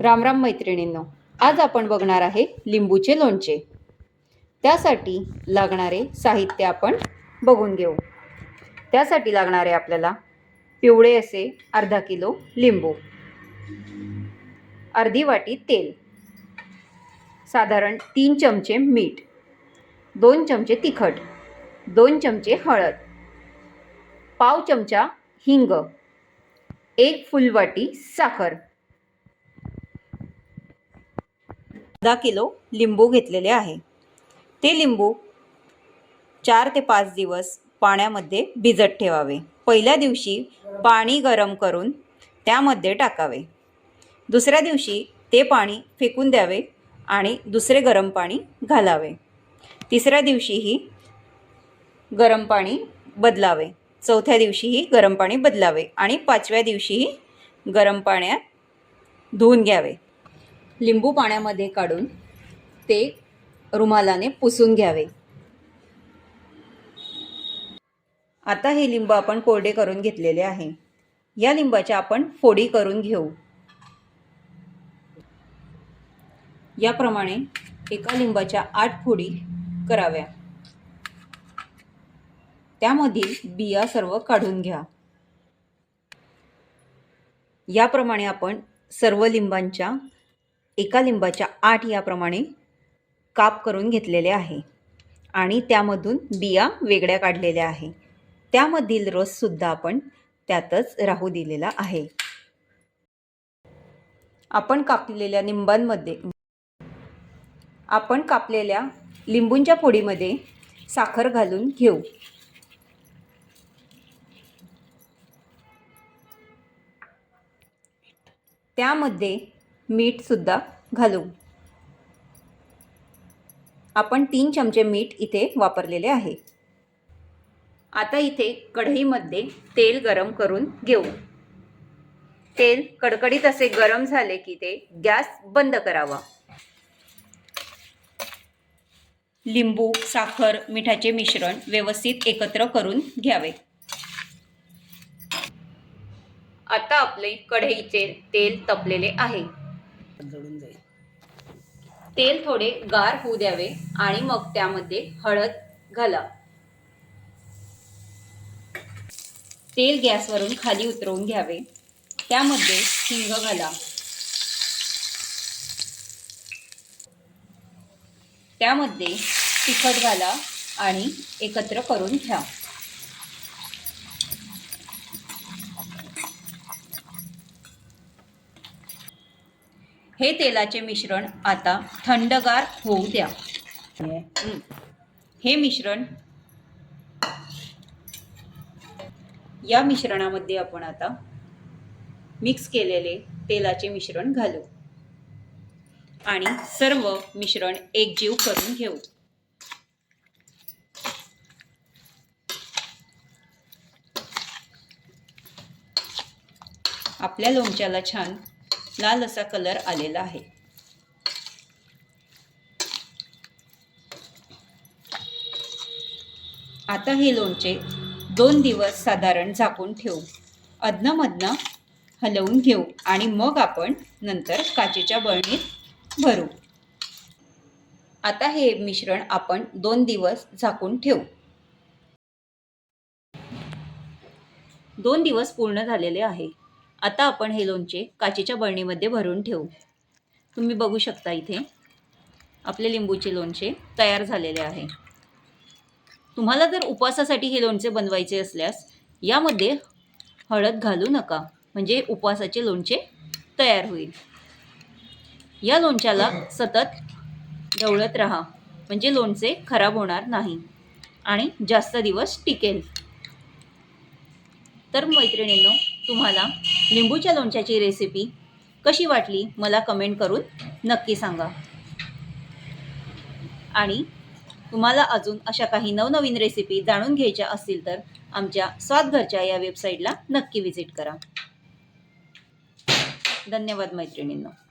राम राम मैत्रिणींनो, आज आपण बघणार आहे लिंबूचे लोणचे। त्यासाठी लागणारे साहित्य आपण बघून घेऊ। त्यासाठी लागणारे आपल्याला पिवळे असे अर्धा किलो लिंबू, अर्धी वाटी तेल, साधारण 3 चमचे मीठ, 2 चमचे तिखट, 2 चमचे हळद, पाव चमचा हिंग, 1 फुलवाटी साखर, अर्धा किलो लिंबू घेतलेले आहे। ते लिंबू 4 ते 5 दिवस पाण्यामध्ये भिजत ठेवावे। पहिल्या दिवशी पाणी गरम करून त्यामध्ये टाकावे। दुसऱ्या दिवशी ते पाणी फेकून द्यावे आणि दुसरे गरम पाणी घालावे। तिसऱ्या दिवशीही गरम पाणी बदलावे। चौथ्या दिवशीही गरम पाणी बदलावे आणि 5व्या दिवशीही गरम पाण्यात धुवून घ्यावे। लिंबू पाण्यामध्ये काढून ते रुमालाने पुसून घ्यावे। आता हे लिंबू आपण कोरडे करून घेतलेले आहे। या लिंबाच्या आपण फोडी करून घेऊ। याप्रमाणे एका लिंबाच्या 8 फोडी कराव्या। त्यामधील बिया सर्व काढून घ्या। याप्रमाणे आपण सर्व लिंबांच्या एका लिंबाच्या 8 याप्रमाणे काप करून घेतलेले आहे आणि त्यामधून बिया वेगळ्या काढलेल्या आहे। त्यामधील रस सुद्धा आपण त्यातच राहू दिलेला आहे। आपण कापलेल्या लिंबूंच्या फोडीमध्ये साखर घालून घेऊ। त्यामध्ये मीठ सुद्धा घालू। आपण 3 चमचे मीठ इथे वापरलेले आहे। आता इथे कढईमध्ये तेल गरम करून घेऊ। तेल कडकडीत असे गरम झाले की ते गॅस बंद करावा। लिंबू, साखर, मिठाचे मिश्रण व्यवस्थित एकत्र करून घ्यावे। आता आपले कढईचे तेल तपलेले आहे। तेल थोडे गार होऊ द्यावे आणि मग त्यामध्ये हळद घाला। तेल गॅसवरून खाली उतरवून घ्यावे। त्यामध्ये हिंग घाला। त्यामध्ये तिखट घाला आणि एकत्र करून घ्या। हे तेलाचे मिश्रण आता थंडगार होऊ द्या। हे मिश्रण या मिश्रणामध्ये आपण आता मिक्स केलेले तेलाचे मिश्रण घालू आणि सर्व मिश्रण एकजीव करून घेऊ। आपल्या लोणच्याला छान लाल असा कलर आलेला आहे। आता हे लोणचे 2 दिवस साधारण झाकून ठेवू। अधनं-मधनं हलवून घेऊ आणि मग आपण नंतर काचेच्या बरणीत भरू। आता हे मिश्रण आपण 2 दिवस झाकून ठेवू। 2 दिवस पूर्ण झालेले आहे। आता आपण हे लोणचे काचेच्या बरणीमध्ये भरून ठेवू। तुम्ही बघू शकता इथे आपले लिंबूचे लोणचे तयार झालेले आहे। तुम्हाला जर उपवासासाठी हे लोणचे बनवायचे असल्यास यामध्ये हळद घालू नका, म्हणजे उपवासाचे लोणचे तयार होईल। या लोणच्याला सतत ढवळत राहा, म्हणजे लोणचे खराब होणार नाही आणि जास्त दिवस टिकेल। तर मैत्रिणींनो, तुम्हाला लिंबूच्या लोणच्याची रेसिपी कशी वाटली मला कमेंट करून नक्की सांगा। आणि तुम्हाला अजून अशा काही नवनवीन रेसिपी जाणून घ्यायच्या असतील तर आमच्या स्वादघरच्या या वेबसाईटला नक्की व्हिजिट करा। धन्यवाद मैत्रिणींनो।